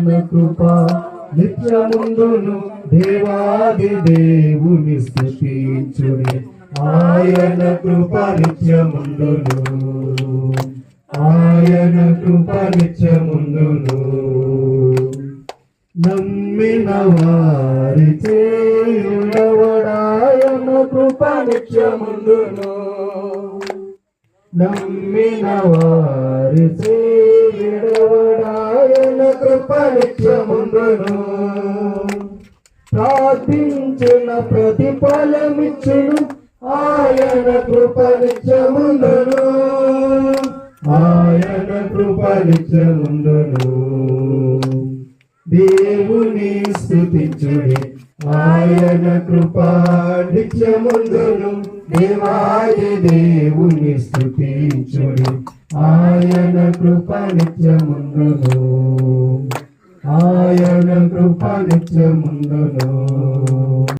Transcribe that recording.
ఆయన కృప నిత్యముందును దేవాది దేవుని స్తుతించుడి ఆయన కృప నిత్యముందును ఆయన కృప నిత్యముందును నమ్మిన వారి చేయుడవడాయన కృప నిత్యముందును నమ్మిన వారి చేయుడవడాయన కృప నిత్యముందును ప్రార్థించిన ప్రతిఫలమిచ్చును ఆయన కృప నిత్యముందును ఆయన కృప నిత్యముందును దేవుని స్తుతించుడి ఆయన కృప నిత్యముందును దేవాది దేవుని స్తుతించుడి ఆయన కృప నిత్యముందును ఆయన కృప నిత్యముందును